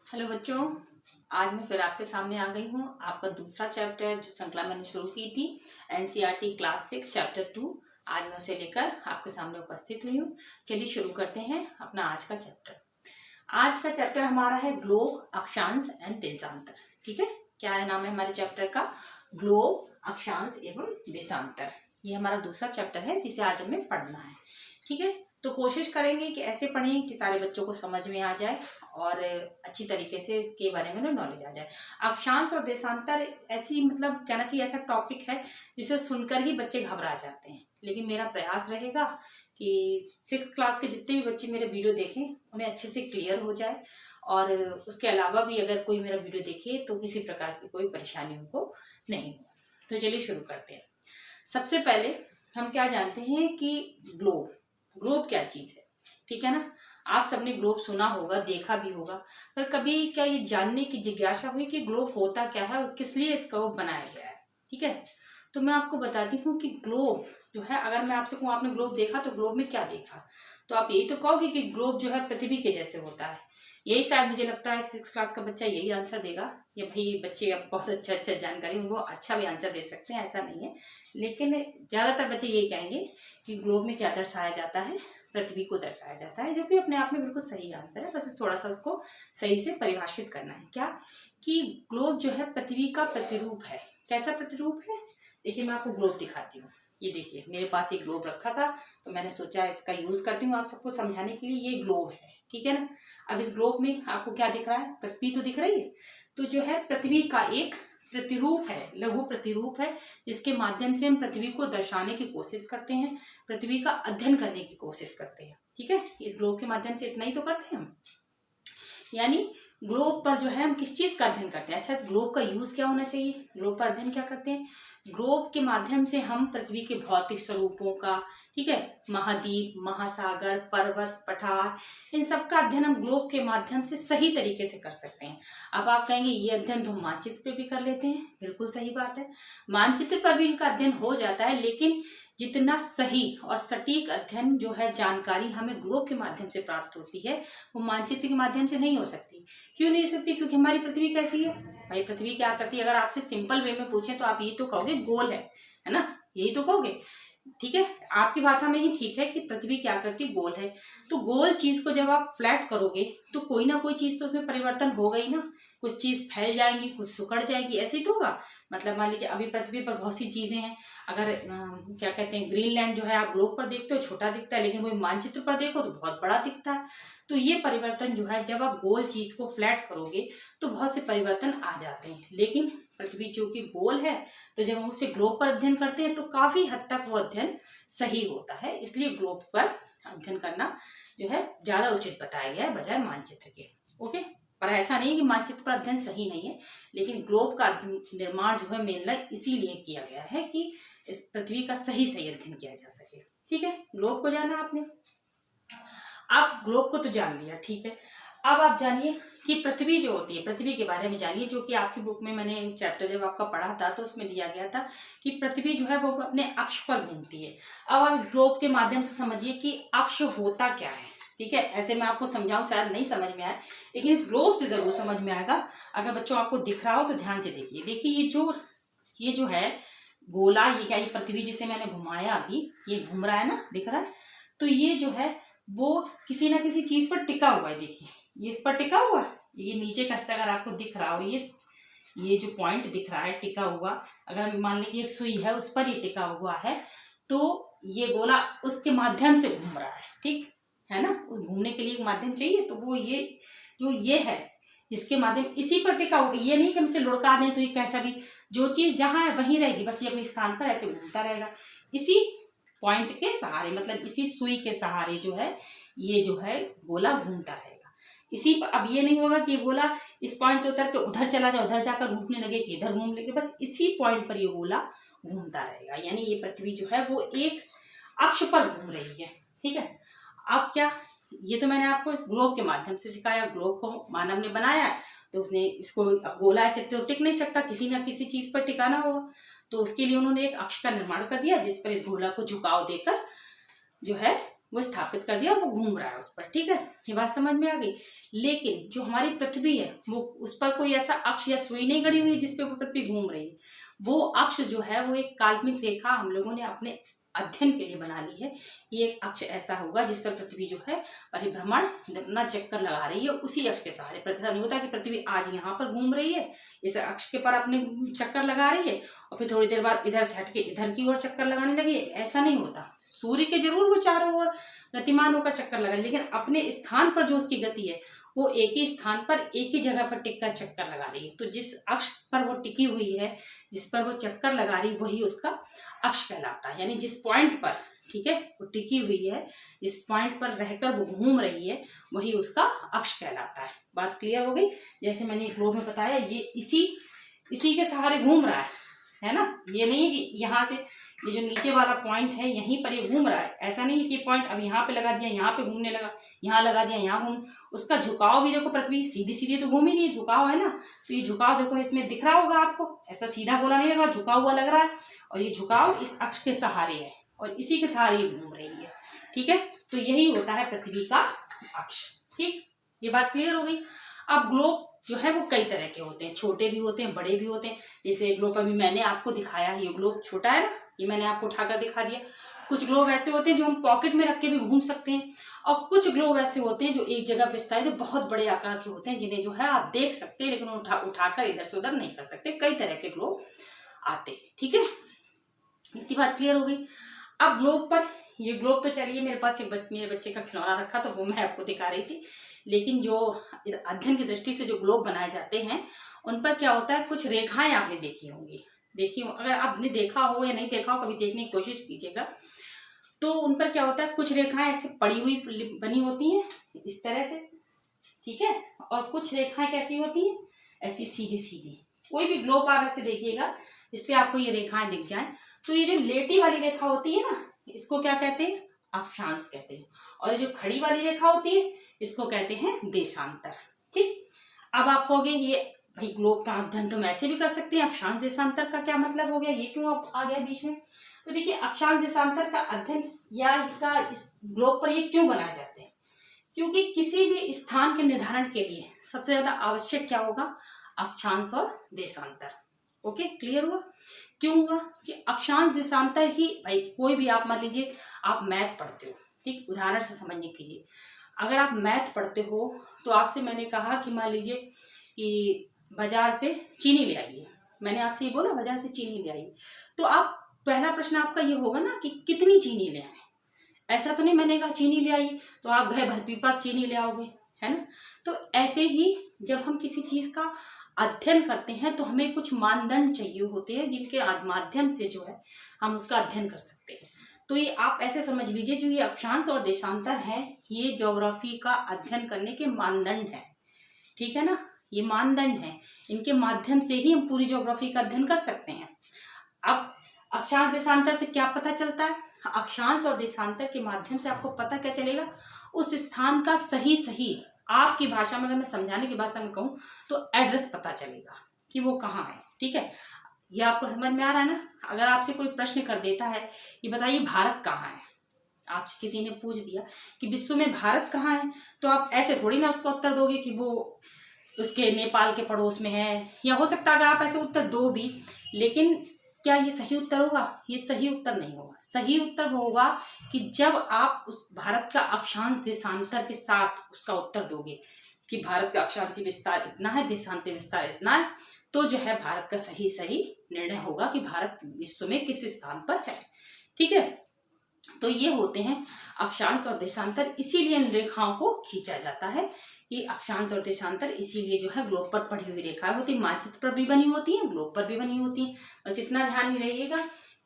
Hello बच्चों, आज मैं फिर आपके सामने आ गई हूँ। आपका दूसरा चैप्टर जो श्रृंखला मैंने शुरू की थी एनसीईआरटी क्लास 6 चैप्टर 2, आज मैं उसे लेकर आपके सामने उपस्थित हुई हूँ। चलिए शुरू करते हैं अपना आज का चैप्टर। आज का चैप्टर हमारा है ग्लोब, अक्षांश एंड देशांतर। ठीक है, क्या है नाम है हमारे चैप्टर का? ग्लोब, अक्षांश एवं देशांतर। ये हमारा दूसरा चैप्टर है जिसे आज हमें पढ़ना है। ठीक है, तो कोशिश करेंगे कि ऐसे पढ़ें कि सारे बच्चों को समझ में आ जाए और अच्छी तरीके से इसके बारे में नॉलेज आ जाए। अक्षांश और देशांतर ऐसी कहना चाहिए ऐसा टॉपिक है जिसे सुनकर ही बच्चे घबरा जाते हैं, लेकिन मेरा प्रयास रहेगा कि 6th क्लास के जितने भी बच्चे मेरे वीडियो देखें उन्हें अच्छे से क्लियर हो जाए, और उसके अलावा भी अगर कोई मेरा वीडियो देखे तो किसी प्रकार की कोई परेशानी उनको नहीं हो। तो चलिए शुरू करते हैं। सबसे पहले हम क्या जानते हैं कि ग्लोब क्या चीज़ है। ठीक है ना, आप सबने ग्लोब सुना होगा, देखा भी होगा, पर कभी क्या ये जानने की जिज्ञासा हुई कि ग्लोब होता क्या है और किस लिए इसका बनाया गया है? ठीक है, तो मैं आपको बताती हूँ कि ग्लोब जो है, अगर मैं आपसे कहूँ आपने ग्लोब देखा तो ग्लोब में क्या देखा, तो आप यही तो कहोगे कि ग्लोब जो है पृथ्वी के जैसे होता है। यही शायद मुझे लगता है कि 6th क्लास का बच्चा यही आंसर देगा। या भाई बच्चे अब बहुत अच्छा जानकारी, उनको अच्छा भी आंसर दे सकते हैं, ऐसा नहीं है, लेकिन ज़्यादातर बच्चे यही कहेंगे कि ग्लोब में क्या दर्शाया जाता है, पृथ्वी को दर्शाया जाता है, जो कि अपने आप में बिल्कुल सही आंसर है। बस थोड़ा सा उसको सही से परिभाषित करना है। क्या कि ग्लोब जो है पृथ्वी का प्रतिरूप है। कैसा प्रतिरूप है? देखिए मैं आपको ग्लोब दिखाती हूँ। ये देखिए मेरे पास एक ग्लोब रखा था, तो मैंने सोचा इसका यूज करती हूँ आप सबको समझाने के लिए। ये ग्लोब है, ठीक है ना। अब इस ग्लोब में आपको क्या दिख रहा है? पृथ्वी तो दिख रही है। तो जो है पृथ्वी का एक प्रतिरूप है, लघु प्रतिरूप है, जिसके माध्यम से हम पृथ्वी को दर्शाने की कोशिश करते हैं, पृथ्वी का अध्ययन करने की कोशिश करते हैं। ठीक है, इस ग्लोब के माध्यम से इतना ही तो करते हैं हम। यानी ग्लोब पर जो है हम किस चीज का अध्ययन करते हैं। अच्छा, ग्लोब का यूज क्या होना चाहिए? ग्लोब पर अध्ययन क्या करते हैं? ग्लोब के माध्यम से हम पृथ्वी के भौतिक स्वरूपों का, ठीक है, महाद्वीप, महासागर, पर्वत, पठार, इन सब का अध्ययन हम ग्लोब के माध्यम से सही तरीके से कर सकते हैं। अब आप कहेंगे ये अध्ययन तो हम मानचित्र पे भी कर लेते हैं। बिल्कुल सही बात है, मानचित्र पर भी इनका अध्ययन हो जाता है, लेकिन जितना सही और सटीक अध्ययन जो है, जानकारी हमें ग्लोब के माध्यम से प्राप्त होती है, वो मानचित्र के माध्यम से नहीं हो सकती। क्यों नहीं हो सकती? क्योंकि हमारी पृथ्वी कैसी है भाई? पृथ्वी क्या करती है? अगर आपसे सिंपल वे में पूछे तो आप ये तो कहोगे गोल है ना, यही तो कहोगे। ठीक है, आपकी भाषा में ही ठीक है कि पृथ्वी क्या करती है? गोल है। तो गोल चीज को जब आप फ्लैट करोगे तो कोई ना कोई चीज तो उसमें परिवर्तन होगा ही ना। कुछ चीज फैल जाएंगी, कुछ सिकुड़ जाएगी, ऐसे ही तो होगा। मान लीजिए अभी पृथ्वी पर बहुत सी चीजें हैं। अगर क्या कहते हैं, ग्रीनलैंड जो है आप ग्लोब पर देखते हो छोटा दिखता है, लेकिन वही मानचित्र पर देखो तो बहुत बड़ा दिखता है। तो ये परिवर्तन जो है, जब आप गोल चीज को फ्लैट करोगे तो बहुत से परिवर्तन आ जाते हैं। लेकिन पृथ्वी जो कि गोल है, तो जब हम उसे ग्लोब पर अध्ययन करते हैं तो काफी हद तक वो अध्ययन सही होता है। इसलिए ग्लोब पर अध्ययन करना जो है ज्यादा उचित बताया गया है बजाय मानचित्र के। ओके, पर ऐसा नहीं कि मानचित्र पर अध्ययन सही नहीं है, लेकिन ग्लोब का निर्माण जो है मेनली इसीलिए किया गया है कि इस पृथ्वी का सही अध्ययन किया जा सके। ठीक है, ग्लोब को जाना आपने। आप ग्लोब को तो जान लिया, ठीक है। अब आप जानिए कि पृथ्वी जो होती है, पृथ्वी के बारे में जानिए, जो कि आपकी बुक में मैंने चैप्टर जब आपका पढ़ा था तो उसमें दिया गया था कि पृथ्वी जो है वो अपने अक्ष पर घूमती है। अब आप इस ग्लोब के माध्यम से समझिए कि अक्ष होता क्या है। ठीक है, ऐसे मैं आपको समझाऊं शायद नहीं समझ में आए, लेकिन इस ग्लोब से जरूर समझ में आएगा। अगर बच्चों आपको दिख रहा हो तो ध्यान से देखिए। देखिए ये जो है गोला, ये क्या, ये पृथ्वी जिसे मैंने घुमाया अभी, ये घूम रहा है ना, दिख रहा है। तो ये जो है वो किसी ना किसी चीज पर टिका हुआ है। देखिए ये इस पर टिका हुआ है। ये नीचे का हिस्सा अगर आपको दिख रहा हो, ये जो पॉइंट दिख रहा है टिका हुआ, अगर मान लीजिए एक सुई है उस पर ये टिका हुआ है, तो ये गोला उसके माध्यम से घूम रहा है। ठीक है ना, उस घूमने के लिए एक माध्यम चाहिए, तो वो ये है इसके माध्यम, इसी पर टिका होगा। ये नहीं कि हमसे लुढ़का दें तो ये कैसा भी, जो चीज जहां है वहीं रहेगी, बस ये अपने स्थान पर ऐसे घूमता रहेगा इसी पॉइंट के सहारे, इसी सुई के सहारे जो है ये जो है गोला घूमता रहेगा इसी पर। अब ये नहीं होगा कि ये गोला इस पॉइंट से उतर के उधर चला जाए, उधर जाकर घूमने लगे कि इधर घूम लेंगे, बस इसी पॉइंट पर ये गोला घूमता रहेगा। यानी ये पृथ्वी जो है वो एक अक्ष पर घूम रही है। ठीक है, अब क्या, ये तो मैंने आपको इस ग्लोब के माध्यम से सिखाया। ग्लोब को मानव ने बनाया है, तो उसने इसको, अब गोला ऐसे तो टिक नहीं सकता, किसी ना किसी चीज पर टिकाना होगा, तो उसके लिए उन्होंने एक अक्ष का निर्माण कर दिया जिस पर इस गोला को झुकाव देकर जो है वो स्थापित कर दिया और वो घूम रहा है उस पर। ठीक है, ये बात समझ में आ गई। लेकिन जो हमारी पृथ्वी है वो, उस पर कोई ऐसा अक्ष या सुई नहीं गड़ी हुई है जिसपे वो पृथ्वी घूम रही है। वो अक्ष जो है वो एक काल्पनिक रेखा हम लोगों ने अपने अध्ययन के लिए बना ली है। ये एक अक्ष ऐसा होगा जिस पर पृथ्वी जो है परिभ्रमण अपना चक्कर लगा रही है उसी अक्ष के सहारे। ऐसा नहीं होता कि पृथ्वी आज यहाँ पर घूम रही है, इस अक्ष के पर अपने चक्कर लगा रही है और फिर थोड़ी देर बाद इधर से हटके इधर की ओर चक्कर लगाने लगी, ऐसा नहीं होता। सूर्य के जरूर वो चारों ओर गतिमान होकर चक्कर लगा, लेकिन अपने स्थान पर जो उसकी गति है वो एक ही स्थान पर एक ही जगह पर टिक कर चक्कर लगा रही है। तो जिस अक्ष पर वो टिकी हुई है, जिस पर वो चक्कर लगा रही, वही उसका अक्ष कहलाता है। यानी जिस पॉइंट पर, ठीक है, वो टिकी हुई है, जिस पॉइंट पर रहकर वो घूम रही है, वही उसका अक्ष कहलाता है। बात क्लियर हो गई। जैसे मैंने ग्लोब में बताया, ये इसी के सहारे घूम रहा है ना। ये नहीं है कि यहाँ से ये जो नीचे वाला पॉइंट है यहीं पर ये घूम रहा है, ऐसा नहीं है कि पॉइंट अब यहाँ पे लगा दिया, यहाँ पे घूमने लगा, यहाँ लगा दिया, यहाँ घूम। उसका झुकाव भी देखो, पृथ्वी सीधी सीधी तो घूम ही नहीं है, झुकाव है ना। तो ये झुकाव देखो इसमें दिख रहा होगा आपको, ऐसा सीधा गोला नहीं लगा, झुका हुआ लग रहा है। और ये झुकाव इस अक्ष के सहारे है और इसी के सहारे ये घूम रही है। ठीक है, तो यही होता है पृथ्वी का अक्ष। ठीक, ये बात क्लियर हो गई। अब ग्लोब जो है वो कई तरह के होते हैं, छोटे भी होते हैं, बड़े भी होते हैं। जैसे ग्लोब अभी मैंने आपको दिखाया, ये ग्लोब छोटा है ना, ये मैंने आपको उठाकर दिखा दिया। कुछ ग्लोब ऐसे होते हैं जो हम पॉकेट में रख के भी घूम सकते हैं, और कुछ ग्लोब ऐसे होते हैं जो एक जगह पे स्थायी, जो बहुत बड़े आकार के होते हैं, जिन्हें जो है आप देख सकते हैं लेकिन उठाकर इधर से उधर नहीं कर सकते। कई तरह के ग्लोब आते हैं। ठीक है, इतनी बात क्लियर हो गई। अब ग्लोब पर, ये ग्लोब तो चलिए मेरे पास मेरे बच्चे का खिलौना रखा तो वो मैं आपको दिखा रही थी, लेकिन जो अध्ययन की दृष्टि से जो ग्लोब बनाए जाते हैं उन पर क्या होता है, कुछ रेखाएं आपने देखी होंगी, अगर आपने देखा हो या नहीं देखा हो, कभी देखने की कोशिश कीजिएगा। तो उन पर क्या होता है, कुछ रेखाएं ऐसे पड़ी हुई बनी होती हैं इस तरह से, ठीक है, और कुछ रेखाएं कैसी होती हैं, ऐसी सीधी सीधी। कोई भी ग्लोब आप ऐसे देखिएगा जिसपे आपको ये रेखाएं दिख जाएं, तो ये जो लेटी वाली रेखा होती है ना, इसको क्या कहते हैं, अक्षांश कहते हैं। और ये जो खड़ी वाली रेखा होती है इसको कहते हैं देशांतर। ठीक, अब आप कहोगे ये भाई ग्लोब का अध्ययन तो हम ऐसे भी कर सकते हैं, अक्षांश देशांतर का क्या मतलब हो गया, ये क्यों अब आ गया बीच में। तो देखिए, अक्षांश देशांतर का अध्ययन या इसका इस ग्लोब पर ये क्यों बनाए जाते हैं, क्योंकि किसी भी स्थान के निर्धारण के लिए सबसे ज्यादा आवश्यक क्या होगा, अक्षांश और देशांतर। ओके, क्लियर हुआ। क्यों हुआ कि अक्षांश देशांतर ही, भाई कोई भी आप मान लीजिए आप मैथ पढ़ते हो, ठीक, उदाहरण से समझने कीजिए। अगर आप मैथ पढ़ते हो तो आपसे मैंने कहा कि मान लीजिए कि बाजार से चीनी ले आइए, मैंने आपसे ये बोला बाजार से चीनी ले आइए, तो आप पहला प्रश्न आपका ये होगा ना कि कितनी चीनी ले आए। ऐसा तो नहीं मैंने कहा चीनी ले आई तो आप घर भर पीपा चीनी ले आओगे, है ना। तो ऐसे ही जब हम किसी चीज का अध्ययन करते हैं तो हमें कुछ मानदंड चाहिए होते हैं जिनके माध्यम से जो है हम उसका अध्ययन कर सकते हैं। तो ये आप ऐसे समझ लीजिए, जो ये अक्षांश और देशांतर है ये ज्योग्राफी का अध्ययन करने के मानदंड है। ठीक है ना, ये मानदंड है, इनके माध्यम से ही हम पूरी ज्योग्राफी का अध्ययन कर सकते हैं। अब अक्षांश देशांतर से क्या पता चलता है, अक्षांश और देशांतर के माध्यम से आपको पता क्या चलेगा, उस स्थान का सही आपकी भाषा में, अगर मैं समझाने की भाषा में कहूँ तो एड्रेस पता चलेगा कि वो कहाँ है। ठीक है, ये आपको समझ में आ रहा है ना। अगर आपसे कोई प्रश्न कर देता है कि बताइए भारत कहाँ है, आपसे किसी ने पूछ दिया कि विश्व में भारत कहाँ है, तो आप ऐसे थोड़ी ना उसका उत्तर दोगे कि वो उसके नेपाल के पड़ोस में है, या हो सकता है अगर आप ऐसे उत्तर दो भी, लेकिन क्या ये सही उत्तर होगा, ये सही उत्तर नहीं होगा। सही उत्तर होगा कि जब आप उस भारत का अक्षांश देशांतर के साथ उसका उत्तर दोगे कि भारत का अक्षांशीय विस्तार इतना है, देशांतर विस्तार इतना है, तो जो है भारत का सही निर्णय होगा कि भारत विश्व में किस स्थान पर है। ठीक है, तो ये होते हैं अक्षांश और देशांतर, इसीलिए इन रेखाओं को खींचा जाता है। ये अक्षांश और देशांतर इसीलिए जो है ग्लोब पर पड़ी हुई रेखाएं होती है, मानचित्र पर भी बनी होती हैं, ग्लोब पर भी बनी होती हैं। बस इतना ध्यान में रहिएगा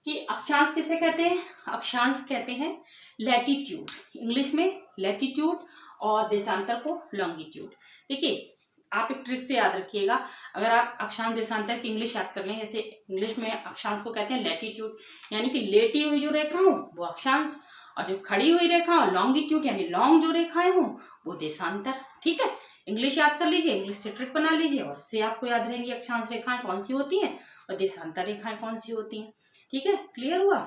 कि अक्षांश किसे कहते हैं, अक्षांश कहते हैं लैटिट्यूड, इंग्लिश में लैटिट्यूड, और देशांतर को लॉन्गिट्यूड। देखिए, आप एक ट्रिक से याद रखिएगा, अगर आप अक्षांश देशांतर की इंग्लिश याद कर लें, जैसे इंग्लिश में अक्षांश को कहते हैं लैटिट्यूड, यानी कि लेटी हुई जो रेखा हो वो अक्षांश, और जो खड़ी हुई रेखा हो लॉन्गिट्यूड यानी लॉन्ग जो रेखाएं हो वो देशांतर। ठीक है, इंग्लिश याद कर लीजिए, इंग्लिश से ट्रिक बना लीजिए और उससे आपको याद रहेंगी अक्षांश रेखाएं कौन सी होती हैं और देशांतर रेखाएं कौन सी होती हैं। ठीक है, क्लियर हुआ।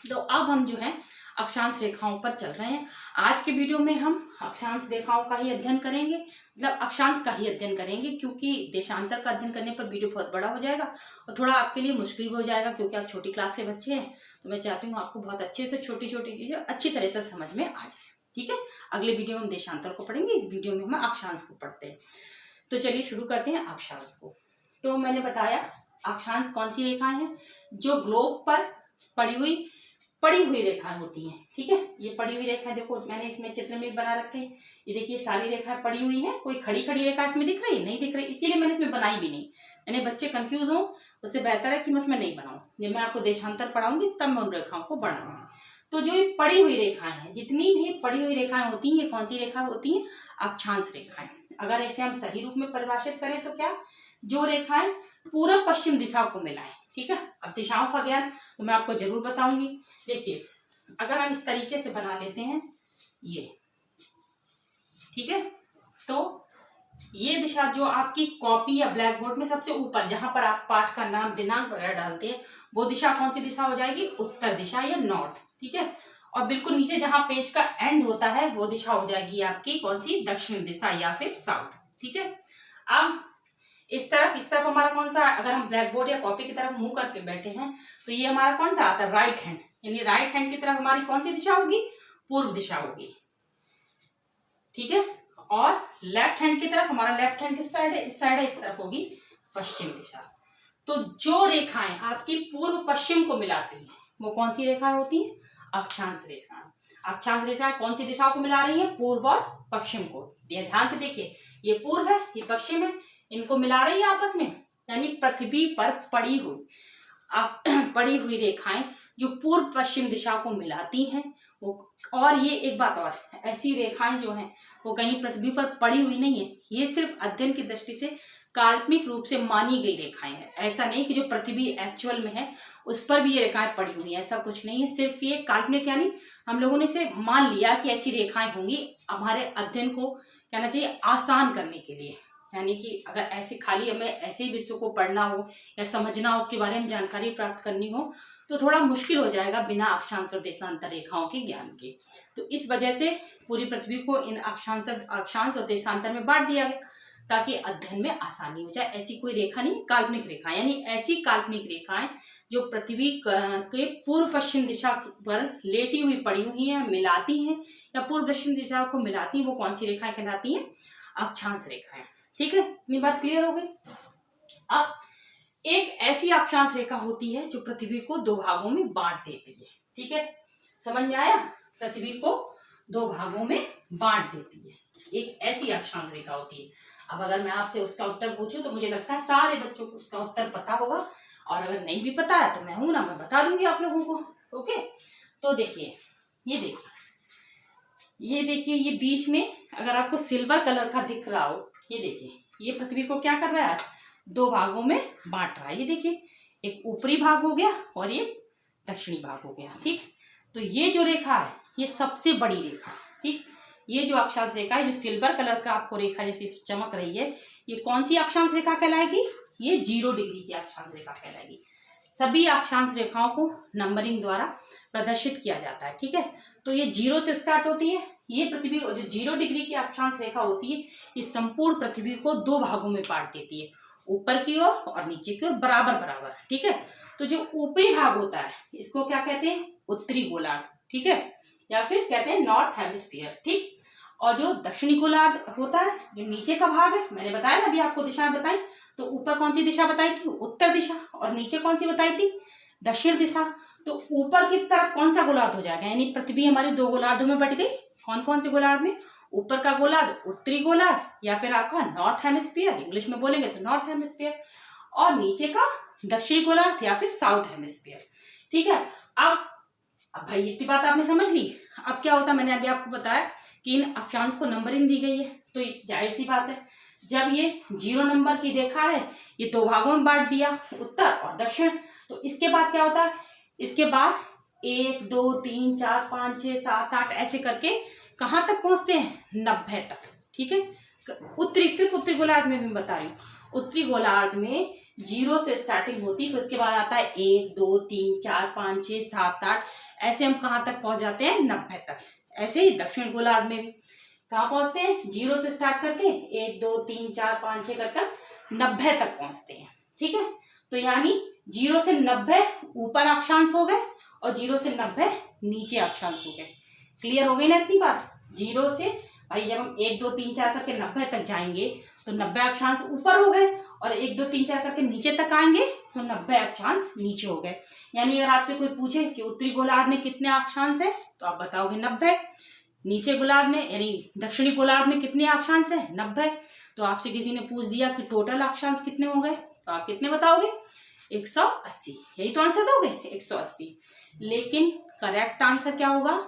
तो अब हम जो है अक्षांश रेखाओं पर चल रहे हैं। आज के वीडियो में हम अक्षांश रेखाओं का ही अध्ययन करेंगे, मतलब अक्षांश का ही अध्ययन करेंगे, क्योंकि देशांतर का अध्ययन करने पर वीडियो बहुत बड़ा हो जाएगा और थोड़ा आपके लिए मुश्किल भी हो जाएगा, क्योंकि आप छोटी क्लास के बच्चे हैं। तो मैं चाहती हूँ आपको बहुत अच्छे से छोटी छोटी चीजें अच्छी तरह से समझ में आ जाए। ठीक है, अगले वीडियो में हम देशांतर को पढ़ेंगे, इस वीडियो में हम अक्षांश को पढ़ते हैं। तो चलिए शुरू करते हैं अक्षांश को। तो मैंने बताया अक्षांश कौन सी रेखाएं हैं, जो ग्लोब पर पड़ी हुई रेखाएं होती हैं। ठीक है, ये पड़ी हुई रेखाएं देखो मैंने इसमें चित्र में बना रखे हैं। ये देखिए सारी रेखाएं पड़ी हुई हैं, कोई खड़ी खड़ी रेखा इसमें दिख रही है? नहीं दिख रही, इसीलिए मैंने इसमें बनाई भी नहीं। मैंने बच्चे कंफ्यूज हो उससे बेहतर है कि मैं उसमें नहीं बनाऊं। जब मैं आपको देशांतर पढ़ाऊंगी तब मैं उन रेखाओं को बनाऊंगी। तो जो ये पड़ी हुई रेखाएं हैं, जितनी भी पड़ी हुई रेखाएं होती हैं, ये कौन सी रेखाएं होती हैं? अक्षांश रेखाएं। अगर ऐसे हम सही रूप में परिभाषित करें तो क्या, जो रेखाएं पूर्व पश्चिम दिशा को मिलाएं। ठीक है, अब दिशाओं का ज्ञान तो मैं आपको जरूर बताऊंगी। देखिए अगर हम इस तरीके से बना लेते हैं ये, ठीक है, तो ये दिशा जो आपकी कॉपी या ब्लैक बोर्ड में सबसे ऊपर जहां पर आप पाठ का नाम दिनांक वगैरह डालते हैं, वो दिशा कौन सी दिशा हो जाएगी? उत्तर दिशा या नॉर्थ। ठीक है, और बिल्कुल नीचे जहां पेज का एंड होता है वो दिशा हो जाएगी आपकी कौन सी? दक्षिण दिशा या फिर साउथ। ठीक है, अब इस तरफ हमारा कौन सा, अगर हम ब्लैक बोर्ड या कॉपी की तरफ मुंह करके बैठे हैं तो ये हमारा कौन सा आता है? राइट हैंड, यानी राइट हैंड की तरफ हमारी कौन सी दिशा होगी? पूर्व दिशा होगी। ठीक है, और लेफ्ट हैंड की तरफ, हमारा लेफ्ट हैंड किस साइड है? इस साइड है, इस तरफ होगी पश्चिम दिशा। तो जो रेखाएं आपकी पूर्व पश्चिम को मिलाती हैं वो कौन सी रेखाएं होती हैं? अक्षांश रेखाएं। अक्षांश रेखाएं कौन सी दिशाओं को मिला रही है? पूर्व और पश्चिम को। ये ध्यान से देखिए, ये पूर्व है, ये पश्चिम है, इनको मिला रही है आपस में, यानी पृथ्वी पर पड़ी हुई रेखाएं जो पूर्व पश्चिम दिशा को मिलाती हैं वो। और ये एक बात और, ऐसी रेखाएं जो हैं वो कहीं पृथ्वी पर पड़ी हुई नहीं है, ये सिर्फ अध्ययन की दृष्टि से काल्पनिक रूप से मानी गई रेखाएं हैं। ऐसा नहीं कि जो पृथ्वी एक्चुअल में है उस पर भी ये रेखाएं पड़ी हुई हैं, ऐसा कुछ नहीं है। सिर्फ ये काल्पनिक, यानी हम लोगों ने इसे मान लिया कि ऐसी रेखाएं होंगी, हमारे अध्ययन को कहना चाहिए आसान करने के लिए। यानी कि अगर ऐसे खाली हमें ऐसे ही विषयों को पढ़ना हो या समझना हो, उसके बारे में जानकारी प्राप्त करनी हो तो थोड़ा मुश्किल हो जाएगा बिना अक्षांश और देशांतर रेखाओं के ज्ञान के। तो इस वजह से पूरी पृथ्वी को इन अक्षांश और देशांतर में बांट दिया गया ताकि अध्ययन में आसानी हो जाए। ऐसी कोई रेखा नहीं, काल्पनिक रेखा, यानी ऐसी काल्पनिक रेखाएं जो पृथ्वी के पूर्व पश्चिम दिशा पर लेटी हुई पड़ी हुई हैं, मिलाती हैं या पूर्व पश्चिम दिशा को मिलाती हैं, वो कौन सी रेखाएं कहलाती हैं? अक्षांश रेखाएं। ठीक है, इतनी बात क्लियर हो गई। अब एक ऐसी अक्षांश रेखा होती है जो पृथ्वी को दो भागों में बांट देती है। ठीक है, समझ में आया? पृथ्वी को दो भागों में बांट देती है, एक ऐसी अक्षांश रेखा होती है। अब अगर मैं आपसे उसका उत्तर पूछूं तो मुझे लगता है सारे बच्चों को उसका उत्तर पता होगा, और अगर नहीं भी पता है तो मैं हूं ना, मैं बता दूंगी आप लोगों को। ओके, तो देखिए, ये देखिए ये बीच में अगर आपको सिल्वर कलर का दिख रहा हो, ये देखिए ये पृथ्वी को क्या कर रहा है? दो भागों में बांट रहा है। ये देखिए, एक ऊपरी भाग हो गया और ये दक्षिणी भाग हो गया। ठीक, तो ये जो रेखा है ये सबसे बड़ी रेखा। ठीक, ये जो अक्षांश रेखा है, जो सिल्वर कलर का आपको रेखा जैसी चमक रही है, ये कौन सी अक्षांश रेखा कहलाएगी? ये 0 डिग्री की अक्षांश रेखा कहलाएगी। सभी अक्षांश रेखाओं को नंबरिंग द्वारा प्रदर्शित किया जाता है। ठीक है, तो ये 0 से स्टार्ट होती है। ये पृथ्वी जो 0 डिग्री की अक्षांश रेखा होती है, ये संपूर्ण पृथ्वी को दो भागों में बांट देती है, ऊपर की ओर और नीचे की ओर बराबर बराबर। ठीक है, तो जो ऊपरी भाग होता है इसको क्या कहते हैं? उत्तरी गोलार्ध। ठीक है, या फिर कहते हैं नॉर्थ हेमिस्फीयर। ठीक, और जो दक्षिणी गोलार्ध होता है, जो नीचे का भाग है, मैंने बताया ना अभी आपको दिशा बताई, तो ऊपर कौन सी दिशा बताई थी? उत्तर दिशा, और नीचे कौन सी बताई थी? दक्षिण दिशा। तो ऊपर की तरफ कौन सा गोलार्ध हो जाएगा? यानी पृथ्वी हमारी दो गोलार्धों में बट गई। कौन कौन से गोलार्ध में? ऊपर का गोलार्ध उत्तरी गोलार्ध या फिर आपका नॉर्थ हेमिस्फीयर, इंग्लिश में बोलेंगे तो नॉर्थ हेमिस्फीयर, और नीचे का दक्षिणी गोलार्ध या फिर साउथ हेमिस्फीयर। ठीक है, अब भाई इतनी बात आपने समझ ली। अब क्या होता है, मैंने अभी आपको बताया कि इन अक्षांश को नंबरिंग दी गई है, तो जाहिर सी बात है जब ये 0 नंबर की रेखा है, ये दो भागों में बांट दिया, उत्तर और दक्षिण, तो इसके बाद क्या होता है? इसके बाद 1 2 3 4 5 6 7 8 ऐसे करके कहाँ तक पहुंचते हैं? 90 तक। ठीक है, सिर्फ उत्तरी गोलार्ध में भी बता रही हूँ, उत्तरी गोलार्ध में जीरो से स्टार्टिंग होती, फिर उसके बाद आता है 1 2 3 4 5 6 7 8, ऐसे हम कहाँ तक पहुंच जाते हैं 90 तक। ऐसे ही दक्षिण गोलार्ध में भी कहाँ पहुंचते हैं, जीरो से स्टार्ट करके 1 2 3 4 5 6 कर 90 तक पहुंचते हैं। ठीक है, तो यानी जीरो से 90 ऊपर अक्षांश हो गए और जीरो से 90 नीचे अक्षांश हो गए। क्लियर हो गई ना इतनी बात। जीरो से भाई जब हम 1 2 3 4 करके 90 तक जाएंगे तो 90 अक्षांश ऊपर हो गए, और 1 2 3 4 करके नीचे तक आएंगे तो 90 अक्षांश नीचे हो गए। यानी अगर आपसे कोई पूछे कि उत्तरी गोलार्ध में कितने अक्षांश है तो आप बताओगे 90। नीचे गोलार्ध में यानी दक्षिणी गोलार्ध में कितने अक्षांश है 90। तो आपसे किसी ने पूछ दिया कि टोटल अक्षांश कितने हो गए तो आप कितने बताओगे 180। यही तो आंसर दोगे 180। लेकिन करेक्ट आंसर क्या होगा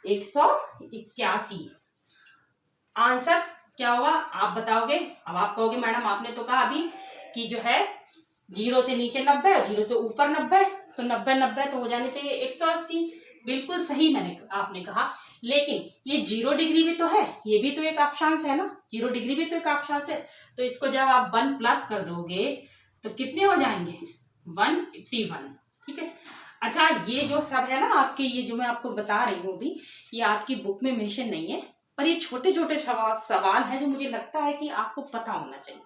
181। आंसर क्या होगा आप बताओगे। अब आप कहोगे मैडम आपने तो कहा अभी कि जो है जीरो से नीचे 90 जीरो से ऊपर 90, तो 90 90 तो हो जाने चाहिए 180। बिल्कुल सही मैंने आपने कहा, लेकिन ये 0 डिग्री भी तो है, ये भी तो एक अक्षांश है ना, 0 डिग्री भी तो एक अक्षांश है। तो इसको जब आप 1 प्लस कर दोगे तो कितने हो जाएंगे 181। ठीक है। अच्छा ये जो सब है ना आपके, ये जो मैं आपको बता रही हूँ अभी, ये आपकी बुक में मेंशन नहीं है, पर ये छोटे छोटे सवाल है जो मुझे लगता है कि आपको पता होना चाहिए।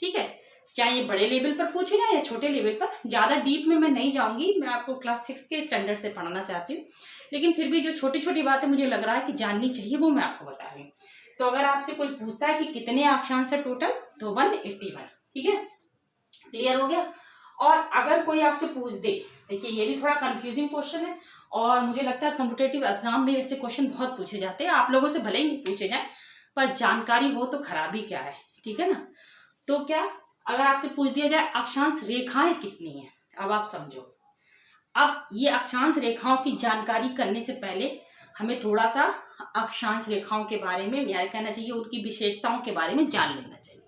ठीक है, चाहे ये बड़े लेवल पर पूछे जाए या छोटे लेवल पर, ज्यादा डीप में मैं नहीं जाऊंगी, मैं आपको क्लास 6 के स्टैंडर्ड से पढ़ाना चाहती हूँ, लेकिन फिर भी जो छोटी छोटी बातें मुझे लग रहा है कि जाननी चाहिए वो मैं आपको बता रही हूँ। तो अगर आपसे कोई पूछता है कि कितने अक्षांश है टोटल तो 181। ठीक है, क्लियर हो गया। और अगर कोई आपसे पूछ दे, देखिए ये भी थोड़ा कंफ्यूजिंग क्वेश्चन है और मुझे लगता है कॉम्पिटेटिव एग्जाम में ऐसे क्वेश्चन बहुत पूछे जाते हैं, आप लोगों से भले ही नहीं पूछे जाए पर जानकारी हो तो खराबी क्या है। ठीक है ना, तो क्या अगर आपसे पूछ दिया जाए अक्षांश रेखाएं कितनी हैं, अब आप समझो। अब ये अक्षांश रेखाओं की जानकारी करने से पहले हमें थोड़ा सा अक्षांश रेखाओं के बारे में, या कहना चाहिए उनकी विशेषताओं के बारे में जान लेना चाहिए।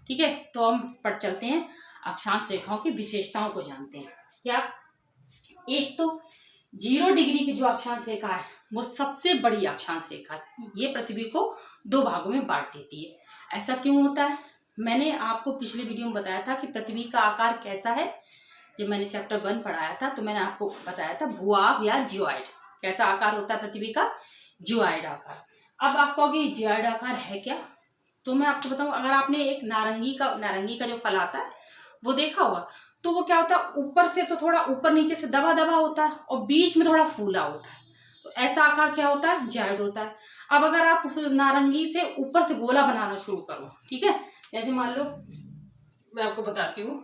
ठीक है, तो हम पढ़ चलते हैं अक्षांश रेखाओं की विशेषताओं को जानते हैं। क्या एक तो 0 डिग्री की जो अक्षांश रेखा है वो सबसे बड़ी अक्षांश रेखा है, ये पृथ्वी को 2 भागों में बांट देती है। ऐसा क्यों होता है, मैंने आपको पिछले वीडियो में बताया था कि पृथ्वी का आकार कैसा है। जब मैंने चैप्टर 1 पढ़ाया था तो मैंने आपको बताया था भूआब या जियोइड, कैसा आकार होता है पृथ्वी का, जियोइड आकार। अब आप कहोगे जियोइड आकार है क्या, तो मैं आपको बताऊं, अगर आपने एक नारंगी का जो फल आता है वो देखा होगा तो वो क्या होता है, ऊपर से तो थोड़ा ऊपर नीचे से दबा दबा होता है और बीच में थोड़ा फूला होता है, तो ऐसा आकार क्या होता है जियोइड होता है। अब अगर आप नारंगी से ऊपर से गोला बनाना शुरू करो, ठीक है, जैसे मान लो मैं आपको बताती हूँ,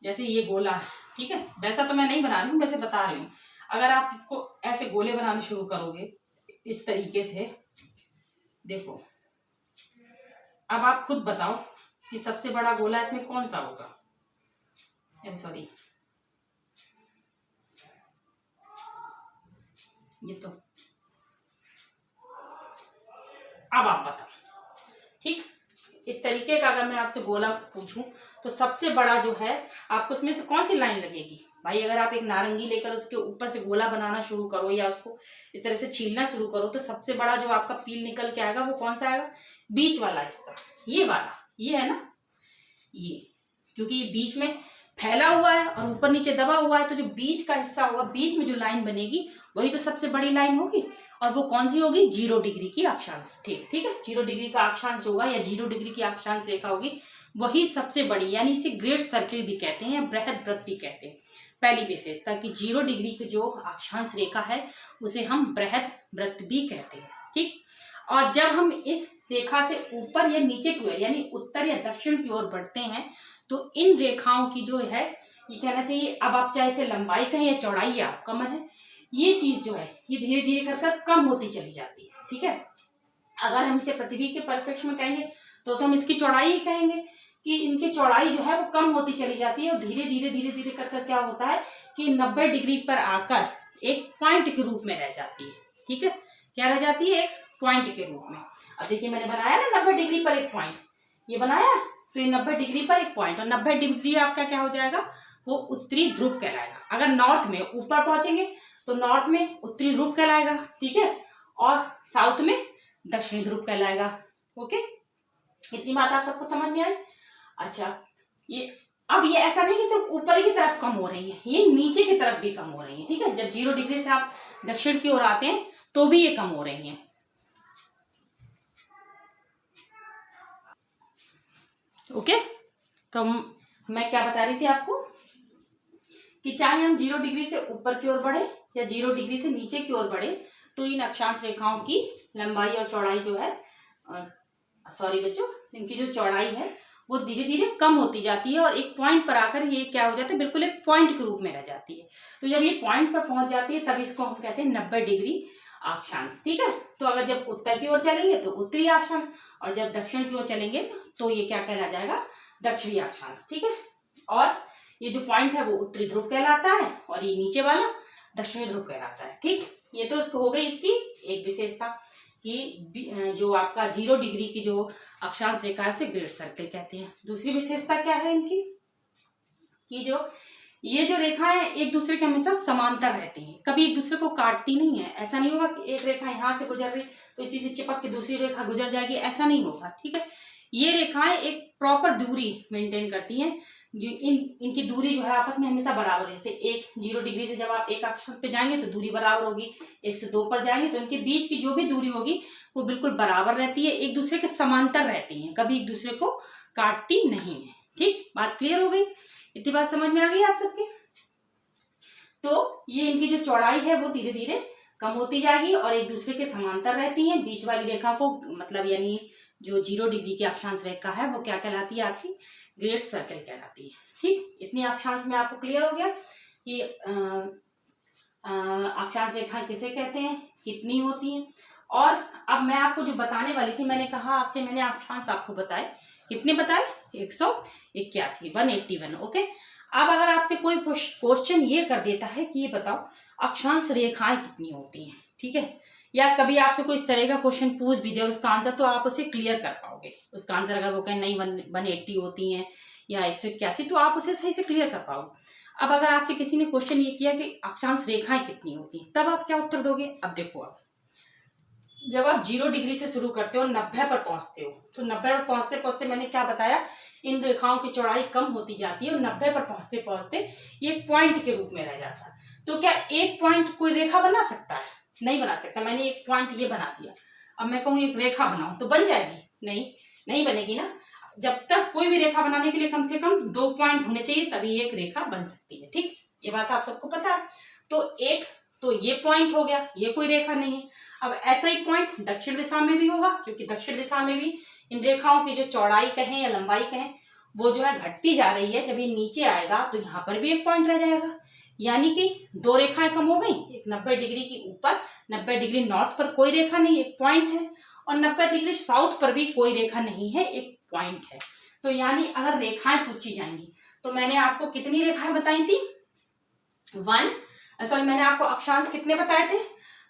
जैसे ये गोला है, ठीक है, वैसा तो मैं नहीं बना रही हूँ, वैसे बता रही हूँ। अगर आप इसको ऐसे गोले बनाने शुरू करोगे इस तरीके से, देखो अब आप खुद बताओ कि सबसे बड़ा गोला इसमें कौन सा होगा, सॉरी ये तो, अब आप बताओ। ठीक, इस तरीके का अगर मैं आपसे गोला पूछूं तो सबसे बड़ा जो है आपको उसमें से कौन सी लाइन लगेगी भाई। अगर आप एक नारंगी लेकर उसके ऊपर से गोला बनाना शुरू करो या उसको इस तरह से छीलना शुरू करो तो सबसे बड़ा जो आपका पील निकल के आएगा वो कौन सा आएगा, बीच वाला हिस्सा, ये वाला, ये है ना, ये, क्योंकि ये बीच में फैला हुआ है और ऊपर नीचे दबा हुआ है, तो जो बीच का हिस्सा होगा, बीच में जो लाइन बनेगी वही तो सबसे बड़ी लाइन होगी, और वो कौन सी होगी 0 डिग्री की अक्षांश। ठीक है, 0 डिग्री का अक्षांश होगा या 0 डिग्री की अक्षांश रेखा होगी वही सबसे बड़ी, यानी इसे ग्रेट सर्किल भी कहते हैं या बृहद वृत्त भी कहते हैं। पहली विशेषता कि 0 डिग्री की जो अक्षांश रेखा है उसे हम बृहद वृत्त भी कहते हैं। ठीक, और जब हम इस रेखा से ऊपर या नीचे की ओर यानी उत्तर या दक्षिण की ओर बढ़ते हैं तो इन रेखाओं की जो है, ये कहना चाहिए, अब आप चाहे इसे लंबाई कहें या चौड़ाई आपका मन है, ये चीज जो है ये धीरे धीरे कर कम होती चली जाती है। ठीक है, अगर हम इसे पृथ्वी के परिप्रेक्ष्य में कहेंगे तो हम इसकी चौड़ाई ही कहेंगे कि इनकी चौड़ाई जो है वो कम होती चली जाती है और धीरे धीरे कर क्या होता है कि 90 डिग्री पर आकर एक पॉइंट के रूप में रह जाती है। ठीक है, क्या रह जाती है, एक पॉइंट के रूप में। अब देखिए मैंने बनाया ना 90 डिग्री पर एक पॉइंट, ये बनाया, तो ये 90 डिग्री पर एक पॉइंट, और 90 डिग्री आपका क्या हो जाएगा, वो उत्तरी ध्रुव कहलाएगा। अगर नॉर्थ में ऊपर पहुंचेंगे तो नॉर्थ में उत्तरी ध्रुव कहलाएगा, ठीक है, और साउथ में दक्षिणी ध्रुव कहलाएगा। ओके, इतनी बात आप सबको समझ में आई। अच्छा, ये अब ये ऐसा नहीं कि सिर्फ ऊपर की तरफ कम हो रही है, ये नीचे की तरफ भी कम हो रही है। ठीक है, जब 0 डिग्री से आप दक्षिण की ओर आते हैं तो भी ये कम हो रही है। ओके, तो मैं क्या बता रही थी आपको कि चाहे हम 0 डिग्री से ऊपर की ओर बढ़े या 0 डिग्री से नीचे की ओर बढ़े, तो इन अक्षांश रेखाओं की लंबाई और चौड़ाई जो है, सॉरी बच्चों, इनकी जो चौड़ाई है वो धीरे धीरे कम होती जाती है और एक पॉइंट पर आकर ये क्या हो जाता है, बिल्कुल एक पॉइंट के रूप में रह जाती है। तो जब ये पॉइंट पर पहुंच जाती है तब इसको हम कहते हैं 90 डिग्री अक्षांश। ठीक है, तो अगर जब उत्तर की ओर चलेंगे तो उत्तरी अक्षांश, और जब दक्षिण की ओर चलेंगे तो ये क्या कहला जाएगा, दक्षिणी अक्षांश। ठीक है, और ये जो पॉइंट है वो उत्तरी ध्रुव कहलाता है और ये नीचे वाला दक्षिणी ध्रुव कहलाता है। ठीक, ये तो इसको हो गई इसकी एक विशेषता कि जो आपका 0 डिग्री की जो अक्षांश रेखा है उसे ग्रेट सर्कल कहते हैं। दूसरी विशेषता क्या है इनकी कि जो ये जो रेखाएं एक दूसरे के हमेशा समांतर रहती हैं, कभी एक दूसरे को काटती नहीं है। ऐसा नहीं होगा कि एक रेखा यहाँ से गुजर रही तो इसी से चिपक के दूसरी रेखा गुजर जाएगी, ऐसा नहीं होगा। ठीक है, ये रेखाएं एक प्रॉपर दूरी मेंटेन करती हैं, जो इनकी दूरी जो है आपस में हमेशा बराबर है। जैसे 0 डिग्री से जब आप एक अक्षांश पे जाएंगे तो दूरी बराबर होगी, 1 से 2 पर जाएंगे तो इनके बीच की जो भी दूरी होगी वो बिल्कुल बराबर रहती है, एक दूसरे के समांतर रहती है, कभी एक दूसरे को काटती नहीं है। ठीक, बात क्लियर हो गई, इतनी बात समझ में आ गई आप सबके। तो ये इनकी जो चौड़ाई है वो धीरे धीरे कम होती जाएगी और एक दूसरे के समांतर रहती हैं। बीच वाली रेखा को मतलब यानी जो 0 डिग्री की अक्षांश रेखा है वो क्या कहलाती है, आपकी ग्रेट सर्कल कहलाती है। ठीक, इतनी अक्षांश में आपको क्लियर हो गया कि अक्षांश रेखाएं किसे कहते हैं, कितनी होती हैं। और अब मैं आपको जो बताने वाली थी, मैंने कहा आपसे, मैंने अक्षांश आपको बताए, कितने बताए, 181, 181। ओके, अब अगर आपसे कोई क्वेश्चन ये कर देता है कि ये बताओ अक्षांश रेखाएं कितनी होती हैं, ठीक है, या कभी आपसे कोई इस तरह का क्वेश्चन पूछ भी दे और उसका आंसर तो आप उसे क्लियर कर पाओगे, उसका आंसर अगर वो कहें नहीं 180 होती हैं या 181, तो आप उसे सही से क्लियर कर पाओगे। अब अगर आपसे किसी ने क्वेश्चन ये किया कि अक्षांश रेखाएं कितनी होती हैं, तब आप क्या उत्तर दोगे। अब देखो, आप जब आप 0 डिग्री से शुरू करते हो 90 पर पहुंचते हो, तो 90 पर पहुंचते पहुंचते मैंने क्या बताया, इन रेखाओं की चौड़ाई कम होती जाती है और 90 पर पहुंचते पहुंचते ये एक पॉइंट के रूप में रह जाता है। तो क्या एक पॉइंट कोई रेखा बना सकता है, नहीं बना सकता। मैंने एक पॉइंट ये बना दिया, अब मैं कहूँ एक रेखा बनाऊं तो बन जाएगी, नहीं बनेगी ना। जब तक कोई भी रेखा बनाने के लिए कम से कम 2 पॉइंट होने चाहिए, तभी एक रेखा बन सकती है। ठीक, ये बात आप सबको पता है। तो ये पॉइंट हो गया, ये कोई रेखा नहीं है। अब ऐसा ही पॉइंट दक्षिण दिशा में भी होगा, क्योंकि दक्षिण दिशा में भी इन रेखाओं की जो चौड़ाई कहें या लंबाई कहें वो जो है घटती जा रही है। जब ये नीचे आएगा तो यहाँ पर भी एक पॉइंट रह जाएगा, यानी कि 2 रेखाएं कम हो गई। एक 90 डिग्री की ऊपर, 90 डिग्री नॉर्थ पर कोई रेखा नहीं, एक पॉइंट है, और 90 डिग्री साउथ पर भी कोई रेखा नहीं है, एक पॉइंट है। तो यानी अगर रेखाएं पूछी जाएंगी तो मैंने आपको कितनी रेखाएं बताई थी, मैंने आपको अक्षांश कितने बताए थे,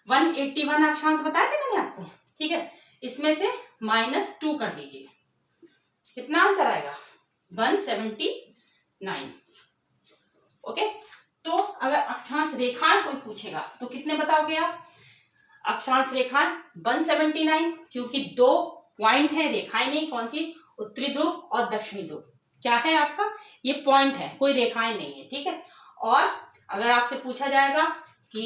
181 अक्षांश बताए थे मैंने आपको। ठीक है, इसमें से -2 कर दीजिए, कितना आंसर आएगा, 179। ओके, तो अगर अक्षांश रेखाएं कोई पूछेगा तो कितने बताओगे आप, अक्षांश रेखाएं 179, क्योंकि 2 पॉइंट है, रेखाएं नहीं, कौन सी, उत्तरी ध्रुव और दक्षिणी ध्रुव। क्या है आपका, ये पॉइंट है, कोई रेखाएं नहीं है। ठीक है, और अगर आपसे पूछा जाएगा कि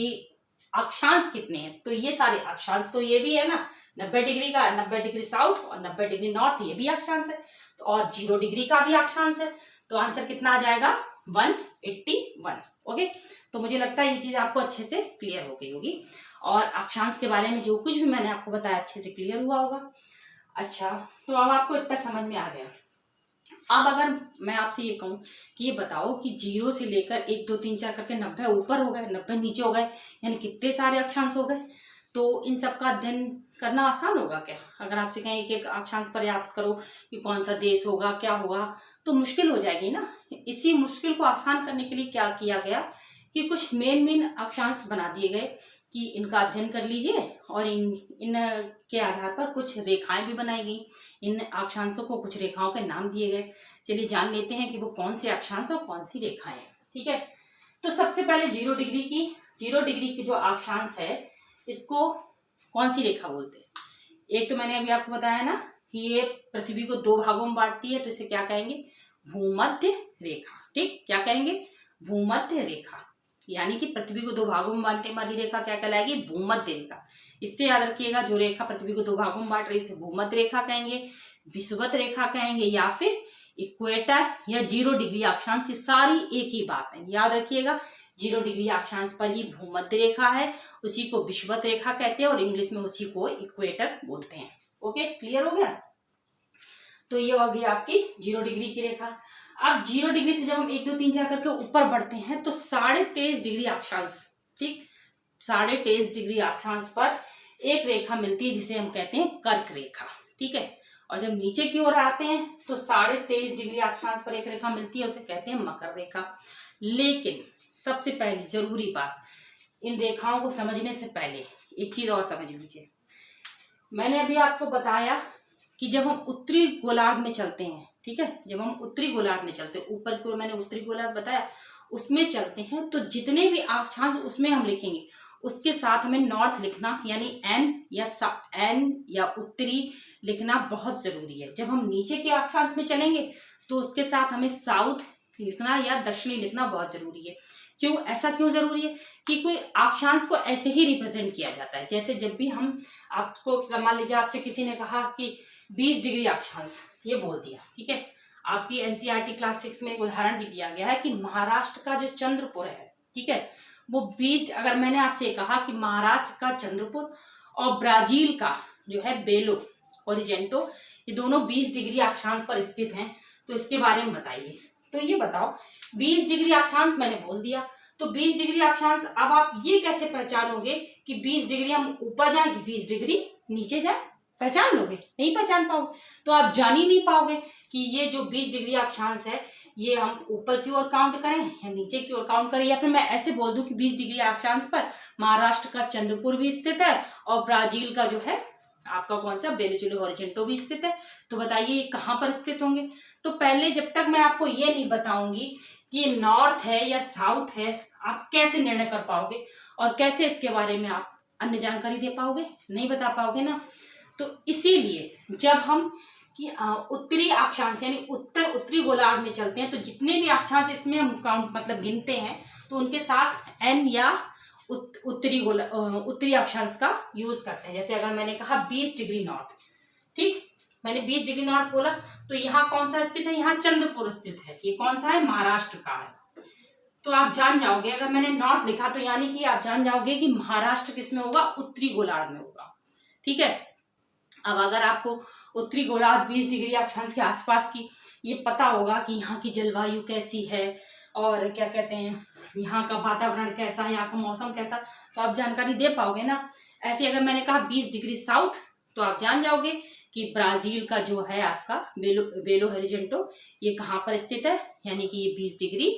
अक्षांश कितने हैं, तो ये सारे अक्षांश तो ये भी है ना, 90 डिग्री का, 90 डिग्री साउथ और 90 डिग्री नॉर्थ, ये भी अक्षांश है, तो और 0 डिग्री का भी अक्षांश है, तो आंसर कितना आ जाएगा, 181। ओके, तो मुझे लगता है ये चीज आपको अच्छे से क्लियर हो गई होगी और अक्षांश के बारे में जो कुछ भी मैंने आपको बताया अच्छे से क्लियर हुआ होगा। अच्छा, तो अब आपको इतना समझ में आ गया। अब अगर मैं आपसे ये कहूँ कि ये बताओ कि 0 से लेकर 1 2 3 4 करके 90 ऊपर हो गए, 90 नीचे हो गए, यानी कितने सारे अक्षांश हो गए, तो इन सब का अध्ययन करना आसान होगा क्या। अगर आपसे कहें एक एक अक्षांश पर याद करो कि कौन सा देश होगा, क्या होगा, तो मुश्किल हो जाएगी ना। इसी मुश्किल को आसान करने के लिए क्या किया गया कि कुछ मेन अक्षांश बना दिए गए कि इनका अध्ययन कर लीजिए और इन के आधार पर कुछ रेखाएं भी बनाई गई, इन अक्षांशों को कुछ रेखाओं के नाम दिए गए। चलिए जान लेते हैं कि वो कौन से अक्षांश और कौन सी रेखाएं हैं। ठीक है, तो सबसे पहले 0 डिग्री की जो अक्षांश है इसको कौन सी रेखा बोलते हैं। एक तो मैंने अभी आपको बताया ना कि ये पृथ्वी को 2 भागों में बांटती है, तो इसे क्या कहेंगे, भूमध्य रेखा। ठीक, क्या कहेंगे? भूमध्य रेखा, यानी कि पृथ्वी को दो भागों में बांटने वाली रेखा क्या कहलाएगी? भूमध्य रेखा। इससे याद रखिएगा, जो रेखा पृथ्वी को दो भागों में बांट रही है उसे भूमध्य रेखा कहेंगे, विषुवत रेखा कहेंगे, या फिर इक्वेटर या 0 डिग्री अक्षांश। ये सारी एक ही बात है, याद रखिएगा। 0 डिग्री अक्षांश पर ही भूमध्य रेखा है, उसी को विषुवत रेखा कहते हैं और इंग्लिश में उसी को इक्वेटर बोलते हैं। ओके, क्लियर हो गया? तो ये होगी आपकी 0 डिग्री की रेखा। अब 0 डिग्री से जब हम 1 2 3 4 करके ऊपर बढ़ते हैं तो 23.5 डिग्री अक्षांश, ठीक, 23.5 डिग्री अक्षांश पर एक रेखा मिलती है जिसे हम कहते हैं कर्क रेखा। ठीक है, और जब नीचे की ओर आते हैं तो 23.5 डिग्री अक्षांश पर एक रेखा मिलती है, उसे कहते हैं मकर रेखा। लेकिन सबसे पहली जरूरी बात, इन रेखाओं को समझने से पहले एक चीज और समझ लीजिए। मैंने अभी आपको बताया कि जब हम उत्तरी गोलार्ध में चलते हैं, ठीक है, जब हम उत्तरी गोलार्ध में चलते हैं, ऊपर की ओर मैंने उत्तरी गोलार्ध बताया, उसमें चलते हैं तो जितने भी अक्षांश उसमें हम लिखेंगे उसके साथ हमें नॉर्थ लिखना, यानी एन या उत्तरी लिखना बहुत जरूरी है। जब हम नीचे के अक्षांश में चलेंगे तो उसके साथ हमें साउथ लिखना या दक्षिणी लिखना बहुत जरूरी है। क्यों, ऐसा क्यों जरूरी है? कि कोई अक्षांश को ऐसे ही रिप्रेजेंट किया जाता है। जैसे जब भी हम आपको, मान लीजिए आपसे किसी ने कहा कि 20 डिग्री अक्षांश, ये बोल दिया, ठीक है, आपकी एनसीईआरटी क्लास 6 में एक उदाहरण भी दिया गया है कि महाराष्ट्र का जो चंद्रपुर है, ठीक है, वो 20, अगर मैंने आपसे कहा कि महाराष्ट्र का चंद्रपुर और ब्राजील का जो है बेलो होरिजेंटो, ये दोनों 20 डिग्री अक्षांश पर स्थित हैं, तो इसके बारे में बताइए। तो ये बताओ, 20 डिग्री अक्षांश मैंने बोल दिया, तो 20 डिग्री अक्षांश, अब आप ये कैसे पहचानोगे कि 20 डिग्री हम ऊपर जाए कि 20 डिग्री नीचे जाए? पहचान लोगे? नहीं पहचान पाओगे, तो आप जान ही नहीं पाओगे कि ये जो 20 डिग्री अक्षांश है ये हम ऊपर की ओर काउंट करें या नीचे की ओर काउंट करें, या फिर मैं ऐसे बोल दूं कि 20 डिग्री अक्षांश पर महाराष्ट्र का चंद्रपुर भी स्थित है और ब्राजील का जो है आपका कौन सा बेलो होरिजेंटो भी स्थित है। तो बताइए ये कहाँ पर स्थित होंगे? तो पहले जब तक मैं आपको ये नहीं बताऊंगी कि ये नॉर्थ है या साउथ है, आप कैसे निर्णय कर पाओगे और कैसे इसके बारे में आप अन्य जानकारी दे पाओगे? नहीं बता पाओगे ना। तो इसीलिए जब हम कि उत्तरी अक्षांश यानी उत्तरी गोलार्ध में चलते हैं तो जितने भी अक्षांश इसमें हम काउंट मतलब गिनते हैं तो उनके साथ एन या उत्तरी अक्षांश का यूज करते हैं। जैसे अगर मैंने कहा 20 डिग्री नॉर्थ, ठीक, मैंने 20 डिग्री नॉर्थ बोला, तो यहाँ कौन सा स्थित है? यहाँ चंद्रपुर स्थित है। ये कौन सा है? महाराष्ट्र का है। तो आप जान जाओगे, अगर मैंने नॉर्थ लिखा तो यानी कि आप जान जाओगे कि महाराष्ट्र किसमें होगा? उत्तरी गोलार्ध में होगा। ठीक है, अब अगर आपको उत्तरी गोलार्ध 20 डिग्री अक्षांश के आसपास की ये पता होगा कि यहाँ की जलवायु कैसी है और क्या कहते हैं यहाँ का वातावरण कैसा है, यहाँ का मौसम कैसा, तो आप जानकारी दे पाओगे ना। ऐसे अगर मैंने कहा 20 डिग्री साउथ, तो आप जान जाओगे कि ब्राजील का जो है आपका बेलो होरिजेंटो ये कहाँ पर स्थित है, यानी कि ये 20 डिग्री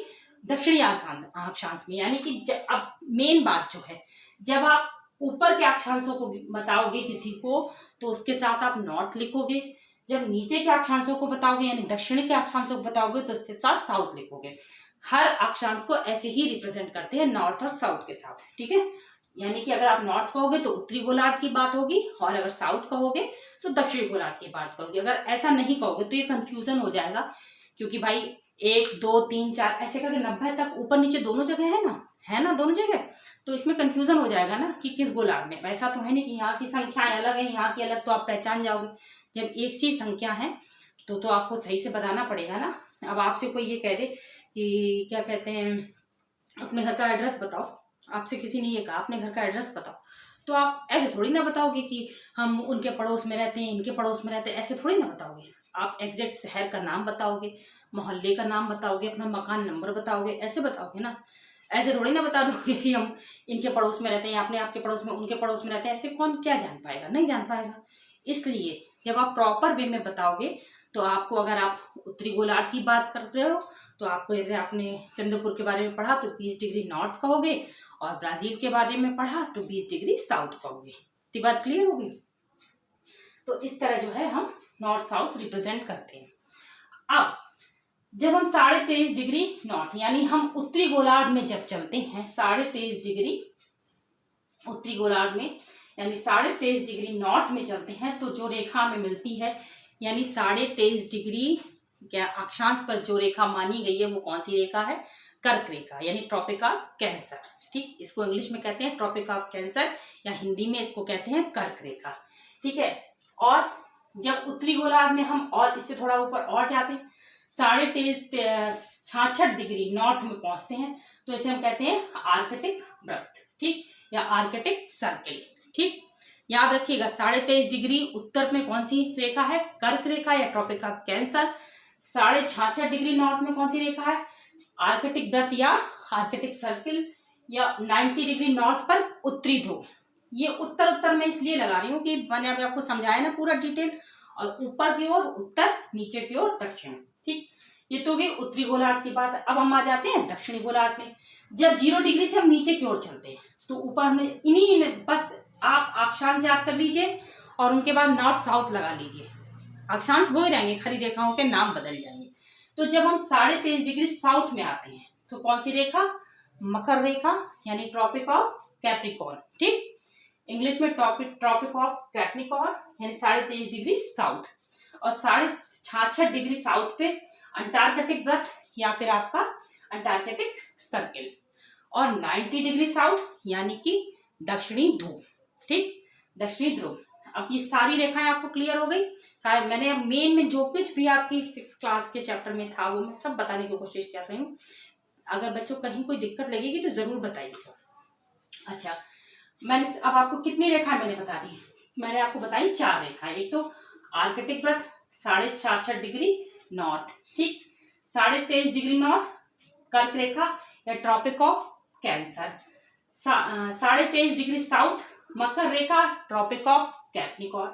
दक्षिणी अक्षांश में। यानी कि अब मेन बात जो है, जब आप ऊपर के अक्षांशों को बताओगे किसी को तो उसके साथ आप नॉर्थ लिखोगे, जब नीचे के अक्षांशों को बताओगे यानी दक्षिण के अक्षांशों को बताओगे तो उसके साथ साउथ लिखोगे। हर अक्षांश को ऐसे ही रिप्रेजेंट करते हैं नॉर्थ और साउथ के साथ। ठीक है, यानी कि अगर आप नॉर्थ कहोगे तो उत्तरी गोलार्ध की बात होगी और अगर साउथ कहोगे तो दक्षिणी गोलार्ध की बात करोगे। अगर ऐसा नहीं कहोगे तो ये कंफ्यूजन हो जाएगा, क्योंकि भाई 1 2 3 4 ऐसे करके 90 तक ऊपर नीचे दोनों जगह है ना दोनों जगह, तो इसमें कंफ्यूजन हो जाएगा ना कि किस गोलार्ध में। वैसा तो है नहीं कि यहाँ की संख्याएं अलग है यहाँ की अलग, तो आप पहचान जाओगे। जब एक सी संख्या है तो आपको सही से बताना पड़ेगा ना। अब आपसे कोई ये कह दे कि क्या कहते हैं अपने घर का एड्रेस बताओ, आपसे किसी ने ये कहा अपने घर का एड्रेस बताओ, तो आप ऐसे थोड़ी ना बताओगे कि हम उनके पड़ोस में रहते हैं इनके पड़ोस में रहते हैं, ऐसे थोड़ी ना बताओगे। आप एग्जैक्ट शहर का नाम बताओगे, मोहल्ले का नाम बताओगे, अपना मकान नंबर बताओगे, ऐसे बताओगे ना। ऐसे थोड़ी ना बता दोगे कि हम इनके पड़ोस में रहते हैं, अपने आपके पड़ोस में उनके पड़ोस में रहते हैं, ऐसे कौन क्या जान पाएगा? नहीं जान पाएगा। इसलिए जब आप प्रॉपर वे में बताओगे तो आपको, अगर आप उत्तरी गोलार्ध की बात कर रहे हो तो आपको, जैसे आपने चंद्रपुर के बारे में पढ़ा तो 20 डिग्री नॉर्थ कहोगे और ब्राजील के बारे में पढ़ा तो 20 डिग्री साउथ कहोगे। तो बात क्लियर होगी। तो इस तरह जो है हम नॉर्थ साउथ रिप्रेजेंट करते हैं। अब जब हम 23.5 डिग्री नॉर्थ यानी हम उत्तरी गोलार्ध में जब चलते हैं 23.5 डिग्री उत्तरी गोलार्ध में यानी 23.5 डिग्री नॉर्थ में चलते हैं तो जो रेखा हमें मिलती है यानी 23.5 डिग्री क्या अक्षांश पर जो रेखा मानी गई है वो कौन सी रेखा है? कर्क रेखा, यानी ट्रॉपिक ऑफ कैंसर। ठीक, इसको इंग्लिश में कहते हैं ट्रॉपिक ऑफ कैंसर, या हिंदी में इसको कहते हैं कर्क रेखा। ठीक है, और जब उत्तरी गोलार्ध में हम और इससे थोड़ा ऊपर और जाते हैं, 66.5 डिग्री नॉर्थ में पहुंचते हैं, तो इसे हम कहते हैं आर्कटिक वृत्त। ठीक, या आर्कटिक सर्किल। ठीक, याद रखिएगा 23.5 डिग्री उत्तर में कौन सी रेखा है? कर्क रेखा या tropic of cancer. 66.5 degree north में कौन सी रेखा है? आर्कटिक वृत्त या आर्कटिक सर्किल, या 90 डिग्री नॉर्थ पर उत्तरी ध्रुव। ये उत्तर उत्तर में इसलिए लगा रही हूँ कि मैंने अभी आपको समझाया ना पूरा डिटेल, और ऊपर की ओर उत्तर, नीचे की ओर दक्षिण। ठीक, ये तो गई उत्तरी गोलार्ध की बात। अब हम आ जाते हैं दक्षिणी गोलार्ध में। जब 0 डिग्री से हम नीचे की ओर चलते हैं तो ऊपर में इन्हीं, बस आप अक्षांश याद कर लीजिए और उनके बाद नॉर्थ साउथ लगा लीजिए। अक्षांश वो ही रहेंगे, खड़ी रेखाओं के नाम बदल जाएंगे। तो जब हम 23.5 डिग्री साउथ में आते हैं तो कौन सी रेखा? मकर रेखा, यानी ट्रॉपिक ऑफ कैप्रिकॉर्न। ठीक, इंग्लिश में ट्रॉपिक ऑफ कैप्रिकॉर्न, यानी 23.5 डिग्री साउथ। और 66.5 डिग्री साउथ पे अंटार्कटिक वृत्त या फिर आपका अंटार्कटिक सर्किल, और 90 डिग्री साउथ यानी कि दक्षिणी ध्रुव। ठीक, दक्षिणी ध्रुव। अब ये सारी रेखाएं आपको क्लियर हो गई। शायद मैंने मेन में जो कुछ भी आपकी 6 क्लास के चैप्टर में था वो मैं सब बताने की कोशिश कर रही हूँ। अगर बच्चों कहीं कोई दिक्कत लगेगी तो जरूर बताइएगा। अच्छा, मैंने अब आपको कितनी रेखाएं मैंने बता दी? मैंने आपको बताई 4 रेखाएं। एक तो आर्कटिक वृत्त 66.5 डिग्री नॉर्थ। ठीक, 23.5 डिग्री नॉर्थ कर्क रेखा या tropic of cancer. 23.5 degree south मकर रेखा, ट्रॉपिक ऑफ कैप्रिकॉर्न।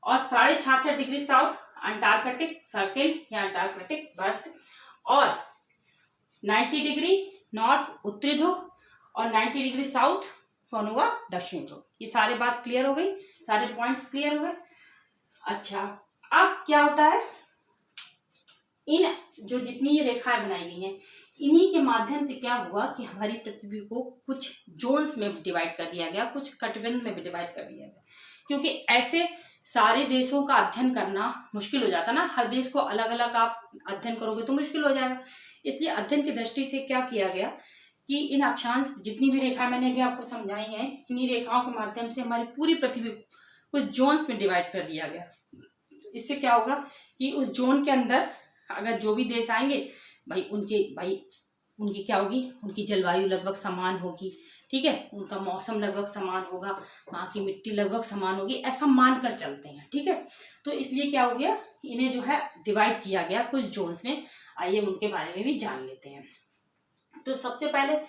और 66.5 डिग्री साउथ अंटार्कटिक सर्किल या अंटार्कटिक वृत्त। और 90 डिग्री नॉर्थ उत्तरी ध्रुव, और 90 डिग्री साउथ कौन होगा? दक्षिणी ध्रुव। ये सारी बात क्लियर हो गई, सारे पॉइंट्स क्लियर हो गए। अच्छा, अब क्या होता है, इन जो जितनी ये रेखाएं बनाई गई हैं, इन्हीं के माध्यम से क्या हुआ कि हमारी पृथ्वी को कुछ जोन्स में डिवाइड कर दिया गया, कुछ कटिबंध में भी डिवाइड कर दिया गया। क्योंकि ऐसे सारे देशों का अध्ययन करना मुश्किल हो जाता ना, हर देश को अलग अलग आप अध्ययन करोगे तो मुश्किल हो जाएगा। इसलिए अध्ययन की दृष्टि से क्या किया गया कि इन अक्षांश जितनी भी रेखाएं मैंने अभी आपको समझाई हैं, इन्हीं रेखाओं के माध्यम से हमारी पूरी पृथ्वी को कुछ जोन्स में डिवाइड कर दिया गया। इससे क्या होगा कि उस जोन के अंदर अगर जो भी देश आएंगे भाई उनकी क्या होगी, उनकी जलवायु लगभग समान होगी। ठीक है, उनका मौसम लगभग समान होगा, वहाँ की मिट्टी लगभग समान होगी, ऐसा मानकर चलते हैं। ठीक है, तो इसलिए क्या हो गया, इन्हें जो है डिवाइड किया गया कुछ जोन्स में। आइए उनके बारे में भी जान लेते हैं। तो सबसे पहले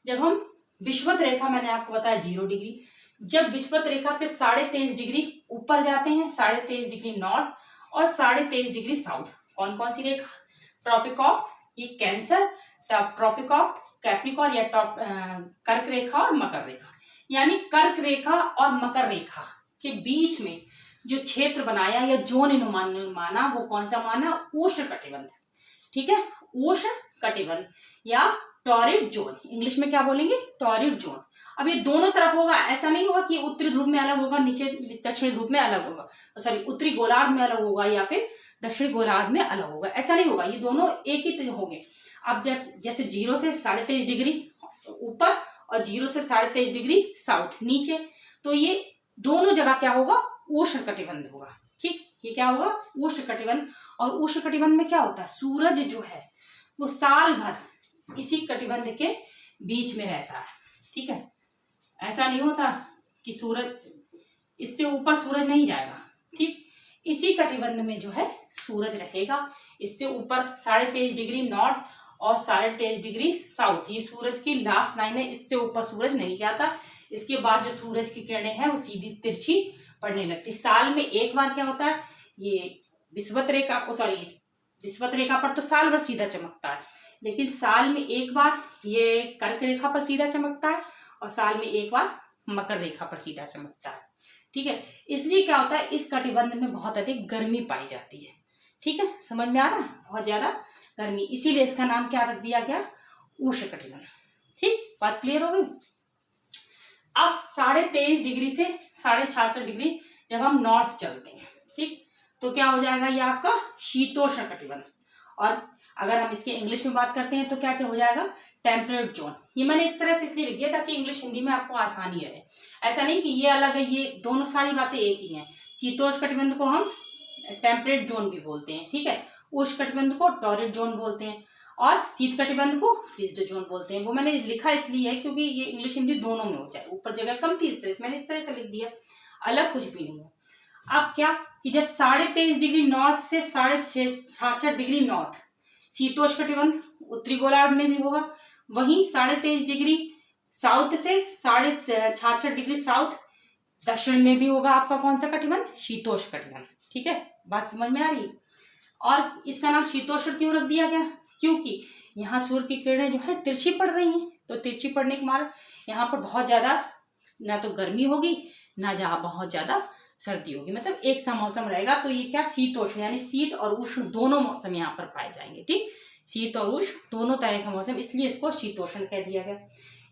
जब हम विषुवत रेखा, मैंने आपको बताया 0 डिग्री, जब विषुवत रेखा से 23.5 डिग्री ऊपर जाते हैं, 23.5 डिग्री नॉर्थ और 23.5 डिग्री साउथ, कौन कौन सी रेखा? ट्रॉपिक ऑफ ये कैंसर, ट्रॉपिक ऑफ कैप्रिकॉर्न या कर्क रेखा और मकर रेखा। यानी कर्क रेखा और मकर रेखा के बीच में जो क्षेत्र बनाया या जोन इन्होंने माना, वो कौन सा माना? उष्ण कटिबंध। ठीक है, उष्ण कटिबंध या टॉरिड जोन। इंग्लिश में क्या बोलेंगे? Torrid zone. अब ये दोनों तरफ होगा, ऐसा नहीं होगा कि उत्तरी ध्रुव में अलग होगा, नीचे दक्षिणी ध्रुव में अलग होगा, सॉरी उत्तरी गोलार्ध में अलग होगा या फिर दक्षिणी गोलार्ध में अलग होगा, ऐसा नहीं होगा। ये दोनों एक ही होंगे। अब जब जैसे 0 से 23.5 डिग्री ऊपर और 0 से 23.5 डिग्री साउथ नीचे, तो ये दोनों जगह क्या होगा? उष्ण कटिबंध होगा। ठीक, ये क्या होगा? उष्ण कटिबंध। और उष्ण कटिबंध में क्या होता है? सूरज जो है वो साल भर इसी कटिबंध के बीच में रहता है। ठीक है, ऐसा नहीं होता कि सूरज इससे ऊपर सूरज नहीं जाएगा। ठीक, इसी कटिबंध में जो है सूरज रहेगा। इससे ऊपर 23.5 डिग्री नॉर्थ और 23.5 डिग्री साउथ, ये सूरज की लास्ट लाइन है, इससे ऊपर सूरज नहीं जाता। इसके बाद जो सूरज की किरणें हैं वो सीधी तिरछी पड़ने लगती। साल में एक बार क्या होता है, ये विषुवत रेखा पर तो साल भर सीधा चमकता है, लेकिन साल में एक बार ये कर्क रेखा पर सीधा चमकता है और साल में एक बार मकर रेखा पर सीधा चमकता है। ठीक है, इसलिए क्या होता है, इस कटिबंध में बहुत अधिक गर्मी पाई जाती है। ठीक है, समझ में आ रहा है? बहुत ज्यादा गर्मी, इसीलिए इसका नाम क्या रख दिया गया? उष्ण कटिबंध। ठीक, बात क्लियर हो गई। अब 23.5 डिग्री से 66.5 डिग्री जब हम नॉर्थ चलते हैं, ठीक, तो क्या हो जाएगा? ये आपका शीतोष्ण कटिबंध। और अगर हम इसके इंग्लिश में बात करते हैं तो क्या हो जाएगा, टेम्परेट जोन। ये मैंने इस तरह से इसलिए लिख दिया ताकि इंग्लिश हिंदी में आपको आसानी रहे। ऐसा नहीं कि ये अलग है, ये दोनों सारी बातें एक ही हैं। शीतोष्णकटिबंध को हम टेम्परेट जोन भी बोलते हैं, ठीक है। उष्णकटिबंध को टॉरिड जोन बोलते हैं और शीत कटिबंध को फ्रीज्ड जोन बोलते हैं। वो मैंने लिखा इसलिए है क्योंकि ये इंग्लिश हिंदी दोनों में हो जाए, ऊपर जगह कम थी इसलिए मैंने इस तरह से लिख दिया, अलग कुछ भी नहीं है। अब क्या कि जब 23.5 डिग्री नॉर्थ से 66 डिग्री नॉर्थ शीतोष्णकटिबंध उत्तरी गोलार्ध में भी होगा, वहीं 23.5 डिग्री साउथ से 66 डिग्री साउथ दक्षिण में भी होगा आपका कौन सा कटिबंध, शीतोष्णकटिबंध। ठीक है, बात समझ में आ रही है। और इसका नाम शीतोष्ण क्यों रख दिया गया, क्योंकि यहाँ सूर्य की किरणें जो है तिरछी पड़ रही हैं, तो तिरछी पड़ने के मारे यहाँ पर बहुत ज्यादा ना तो गर्मी होगी ना जहाँ बहुत ज्यादा सर्दी होगी, मतलब एक सा मौसम रहेगा। तो ये क्या शीतोष्ण यानी शीत और उष्ण दोनों मौसम यहाँ पर पाए जाएंगे, ठीक, शीत और उष्ण दोनों तरह का मौसम, इसलिए इसको शीतोष्ण कह दिया गया।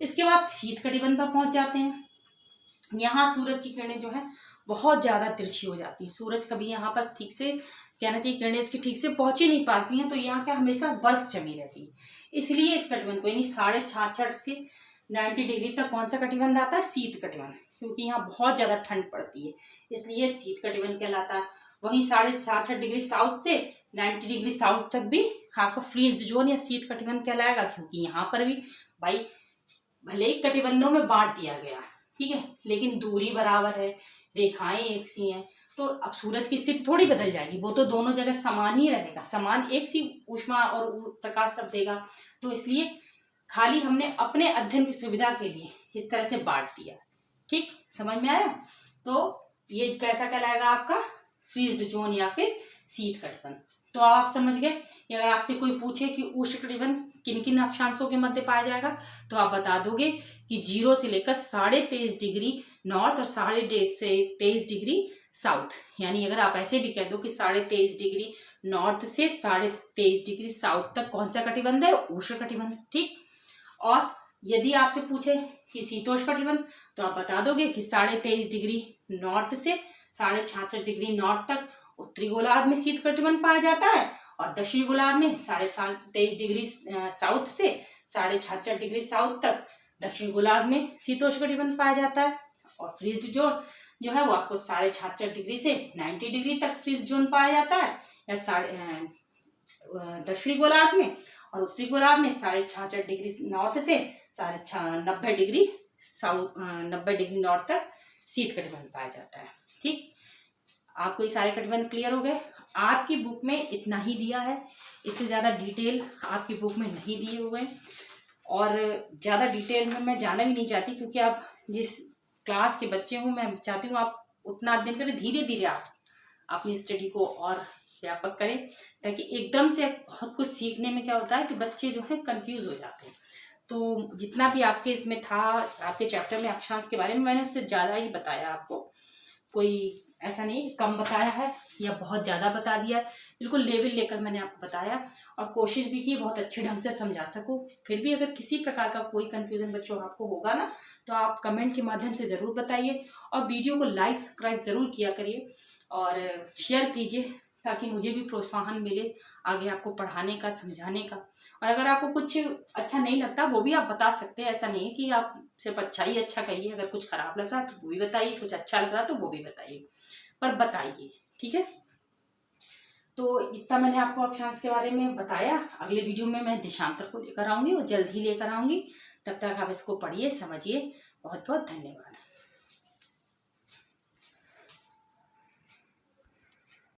इसके बाद शीत कटिबंध पर पहुंच जाते हैं। यहाँ सूरज की किरणें जो है बहुत ज्यादा तिरछी हो जाती है, सूरज कभी यहाँ पर ठीक से कहना चाहिए किरणें इसकी ठीक से पहुंच ही नहीं पाती हैं, तो यहाँ क्या हमेशा बर्फ जमी रहती है। इसलिए इस कटिबंध को यानी 66.5 से 90 डिग्री तक कौन सा कटिबंध आता है, शीत कटिबंध, क्योंकि यहाँ बहुत ज्यादा ठंड पड़ती है इसलिए शीत कटिबंध कहलाता है। वहीं 66.5 डिग्री साउथ से 90 डिग्री साउथ तक भी आपका फ्रीज्ड जोन या शीत कटिबंध कहलाएगा, क्योंकि यहाँ पर भी भाई भले ही कटिबंधों में बांट दिया गया, ठीक है, लेकिन दूरी बराबर है, रेखाएं एक सी हैं, तो अब सूरज की स्थिति थोड़ी बदल जाएगी, वो तो दोनों जगह समान ही रहेगा, समान एक सी ऊष्मा और प्रकाश सब देगा। तो इसलिए खाली हमने अपने अध्ययन की सुविधा के लिए इस तरह से बांट दिया, ठीक, समझ में आया। तो ये कैसा कहलाएगा आपका, फ्रीज्ड जोन या फिर शीत कटिबंध। तो आप समझ गए। अगर आपसे कोई पूछे कि उष्णकटिबंध किन किन अक्षांशों के मध्य पाया जाएगा, तो आप बता दोगे कि 0 से लेकर 23.5 डिग्री नॉर्थ और 23.5 डिग्री साउथ। यानी अगर आप ऐसे भी कह दो कि 23.5 डिग्री नॉर्थ से 23.5 डिग्री साउथ तक कौन सा कटिबंध है, उष्णकटिबंध, ठीक। और यदि आपसे पूछे कि शीतोष्णकटिबंध, तो आप बता दोगे कि 23.5 डिग्री नॉर्थ से 66.5 डिग्री नॉर्थ तक उत्तरी गोलार्ध में शीत कटिबंध पाया जाता है और दक्षिणी गोलार्ध में 23.5 डिग्री साउथ से 66.5 डिग्री साउथ तक दक्षिणी गोलार्ध में शीतोष्णकटिबंध पाया जाता है। और फ्रीज्ड जोन जो है वो आपको 66.5 डिग्री से 90 डिग्री तक फ्रीज जोन पाया जाता है या दक्षिणी गोलार्ध में, और उत्तरी गोलार्ध में 66.5 डिग्री नॉर्थ से 90 डिग्री साउथ 90 डिग्री नॉर्थ तक शीत कटिबंध पाया जाता है, ठीक। आपको ये सारे कटिबंध क्लियर हो गए। आपकी बुक में इतना ही दिया है, इससे ज़्यादा डिटेल आपकी बुक में नहीं दिए हुए, और ज़्यादा डिटेल में मैं जाना भी नहीं चाहती, क्योंकि आप जिस क्लास के बच्चे हूँ मैं चाहती हूँ आप उतना अध्ययन करें, धीरे धीरे आप अपनी स्टडी को और व्यापक करें, ताकि एकदम से बहुत कुछ सीखने में क्या होता है कि बच्चे जो है कंफ्यूज हो जाते हैं। तो जितना भी आपके इसमें था, आपके चैप्टर में अक्षांश के बारे में, मैंने उससे ज़्यादा ही बताया आपको, कोई ऐसा नहीं कम बताया है या बहुत ज़्यादा बता दिया है, बिल्कुल लेवल लेकर मैंने आपको बताया और कोशिश भी की बहुत अच्छे ढंग से समझा सकूं। फिर भी अगर किसी प्रकार का कोई कन्फ्यूज़न बच्चों आपको होगा ना, तो आप कमेंट के माध्यम से ज़रूर बताइए, और वीडियो को लाइक सब्सक्राइब ज़रूर किया करिए और शेयर कीजिए, ताकि मुझे भी प्रोत्साहन मिले आगे आपको पढ़ाने का, समझाने का। और अगर आपको कुछ अच्छा नहीं लगता वो भी आप बता सकते हैं, ऐसा नहीं है कि आप सिर्फ अच्छा ही अच्छा कहिए, अगर कुछ खराब लग रहा है तो वो भी बताइए, कुछ अच्छा लग रहा है तो वो भी बताइए, पर बताइए, ठीक है। तो इतना मैंने आपको अक्षांश के बारे में बताया। अगले वीडियो में मैं देशांतर को लेकर आऊंगी और जल्द ही लेकर आऊंगी। तब तक आप इसको पढ़िए, समझिए। बहुत बहुत धन्यवाद।